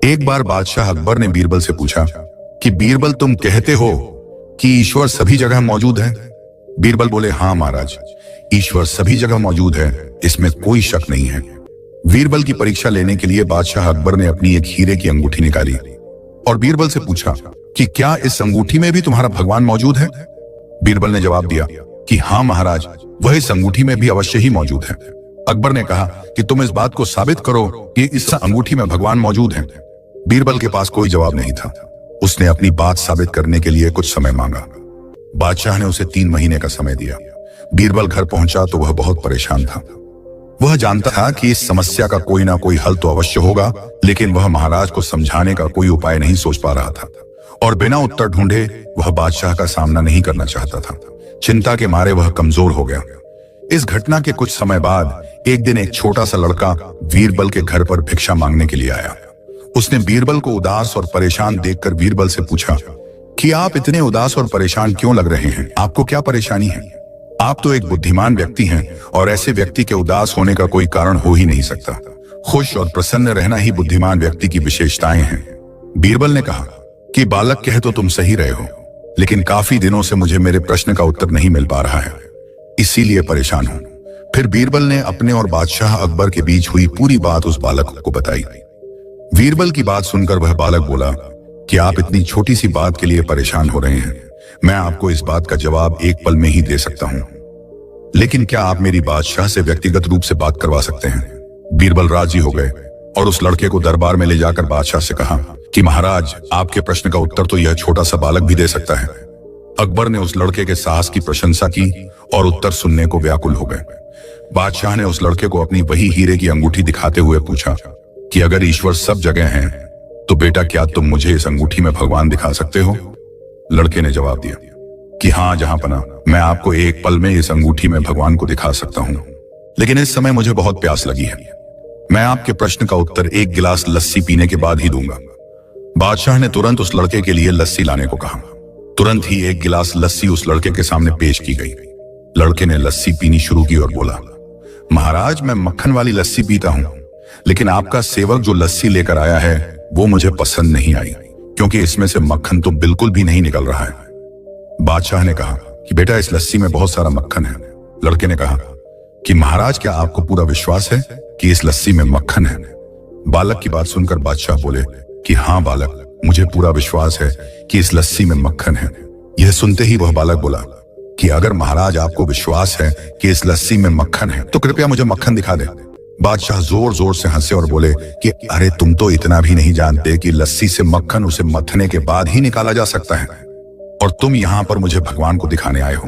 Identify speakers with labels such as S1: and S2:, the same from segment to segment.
S1: एक बार बादशाह अकबर ने बीरबल से पूछा कि बीरबल, तुम कहते हो कि ईश्वर सभी जगह मौजूद है? बीरबल बोले, हाँ महाराज, ईश्वर सभी जगह मौजूद है, इसमें कोई शक नहीं है। बीरबल की परीक्षा लेने के लिए बादशाह अकबर ने अपनी एक हीरे की अंगूठी निकाली और बीरबल से पूछा कि क्या इस अंगूठी में भी तुम्हारा भगवान मौजूद है? बीरबल ने जवाब दिया कि हाँ महाराज, वह इस अंगूठी में भी अवश्य ही मौजूद है। अकबर ने कहा कि तुम इस बात को साबित करो कि इस अंगूठी में भगवान मौजूद है। बीरबल के पास कोई जवाब नहीं था। उसने अपनी बात साबित करने के लिए कुछ समय मांगा। बादशाह ने उसे 3 महीने का समय दिया। बीरबल घर पहुंचा तो वह बहुत परेशान था। वह जानता था कि इस समस्या का कोई ना कोई हल तो अवश्य होगा, लेकिन वह महाराज को समझाने का कोई उपाय नहीं सोच पा रहा था और बिना उत्तर ढूंढे वह बादशाह का सामना नहीं करना चाहता था। चिंता के मारे वह कमजोर हो गया। इस घटना के कुछ समय बाद एक दिन एक छोटा सा लड़का बीरबल के घर पर भिक्षा मांगने के लिए आया। उसने बीरबल को उदास और परेशान देखकर बीरबल से पूछा कि आप इतने उदास और परेशान क्यों लग रहे हैं? आपको क्या परेशानी है? आप तो एक बुद्धिमान व्यक्ति हैं और ऐसे व्यक्ति के उदास होने का कोई कारण हो ही नहीं सकता। खुश और प्रसन्न रहना ही बुद्धिमान व्यक्ति की विशेषताएं हैं। बीरबल ने कहा कि बालक, कह तो तुम सही रहे हो, लेकिन काफी दिनों से मुझे मेरे प्रश्न का उत्तर नहीं मिल पा रहा है, इसीलिए परेशान हूं। फिर बीरबल ने अपने और बादशाह अकबर के बीच हुई पूरी बात उस बालक को बताई। बीरबल की बात सुनकर वह बालक बोला कि आप इतनी छोटी सी बात के लिए परेशान हो रहे हैं, मैं आपको इस बात का जवाब एक पल में ही दे सकता हूं, लेकिन क्या आप मेरी बादशाह से व्यक्तिगत रूप से बात करवा सकते हैं? बीरबल राजी हो गए और उस लड़के को दरबार में ले जाकर बादशाह से कहा कि महाराज, आपके प्रश्न का उत्तर तो यह छोटा सा बालक भी दे सकता है। अकबर ने उस लड़के के साहस की प्रशंसा की और उत्तर सुनने को व्याकुल हो गए। बादशाह ने उस लड़के को अपनी वही हीरे की अंगूठी दिखाते हुए पूछा कि अगर ईश्वर सब जगह है तो बेटा, क्या तुम मुझे इस अंगूठी में भगवान दिखा सकते हो? लड़के ने जवाब दिया कि हाँ जहां पना, मैं आपको एक पल में इस अंगूठी में भगवान को दिखा सकता हूं, लेकिन इस समय मुझे बहुत प्यास लगी है। मैं आपके प्रश्न का उत्तर 1 गिलास लस्सी पीने के बाद ही दूंगा। बादशाह ने तुरंत उस लड़के के लिए लस्सी लाने को कहा। तुरंत ही 1 गिलास लस्सी उस लड़के के सामने पेश की गई। लड़के ने लस्सी पीनी शुरू की और बोला, महाराज, मैं मक्खन वाली लस्सी पीता हूं, लेकिन आपका सेवक जो लस्सी लेकर आया है वो मुझे पसंद नहीं आई, क्योंकि इसमें से मक्खन तो बिल्कुल भी नहीं निकल रहा है। बादशाह ने कहा कि बेटा, इस लस्सी में बहुत सारा मक्खन है। लड़के ने कहा कि महाराज, क्या आपको पूरा विश्वास है कि इस लस्सी में मक्खन है? बालक की बात सुनकर बादशाह बोले कि हाँ बालक, मुझे पूरा विश्वास है कि इस लस्सी में मक्खन है। यह सुनते ही वह बालक बोला कि अगर महाराज आपको विश्वास है कि इस लस्सी में मक्खन है तो कृपया मुझे मक्खन दिखा दे। बादशाह जोर जोर से हंसे और बोले कि अरे, तुम तो इतना भी नहीं जानते कि लस्सी से मक्खन उसे मथने के बाद ही निकाला जा सकता है, और तुम यहाँ पर मुझे भगवान को दिखाने आए हो।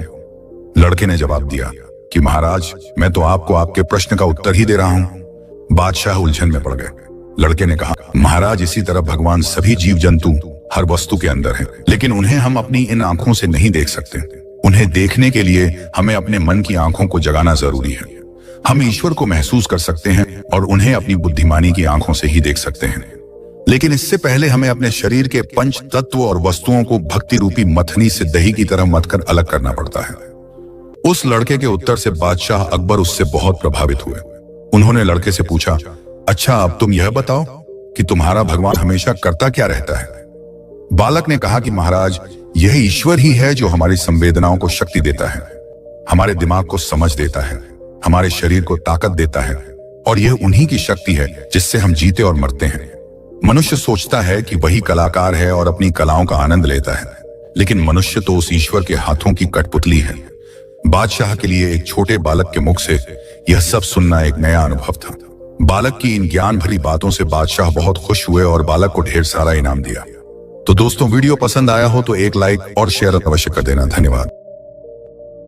S1: लड़के ने जवाब दिया कि महाराज, मैं तो आपको आपके प्रश्न का उत्तर ही दे रहा हूँ। बादशाह उलझन में पड़ गए। लड़के ने कहा, महाराज, इसी तरह भगवान सभी जीव जंतु हर वस्तु के अंदर है, लेकिन उन्हें हम अपनी इन आंखों से नहीं देख सकते। उन्हें देखने के लिए हमें अपने मन की आंखों को जगाना जरूरी है। हम ईश्वर को महसूस कर सकते हैं और उन्हें अपनी बुद्धिमानी की आंखों से ही देख सकते हैं, लेकिन इससे पहले हमें अपने शरीर के पंच तत्व और वस्तुओं को भक्ति रूपी मथनी से दही की तरह मथकर अलग करना पड़ता है। उस लड़के के उत्तर से बादशाह अकबर उससे बहुत प्रभावित हुए। उन्होंने लड़के से पूछा, अच्छा, अब तुम यह बताओ कि तुम्हारा भगवान हमेशा करता क्या रहता है? बालक ने कहा कि महाराज, यह ईश्वर ही है जो हमारी संवेदनाओं को शक्ति देता है, हमारे दिमाग को समझ देता है, हमारे शरीर को ताकत देता है, और यह उन्हीं की शक्ति है जिससे हम जीते और मरते हैं। मनुष्य सोचता है कि वही कलाकार है और अपनी कलाओं का आनंद लेता है, लेकिन मनुष्य तो उस ईश्वर के हाथों की कठपुतली है। बादशाह के लिए एक छोटे बालक के मुख से यह सब सुनना एक नया अनुभव था। बालक की इन ज्ञान भरी बातों से बादशाह बहुत खुश हुए और बालक को ढेर सारा इनाम दिया। तो दोस्तों, वीडियो पसंद आया हो तो एक लाइक और शेयर अवश्य कर देना। धन्यवाद।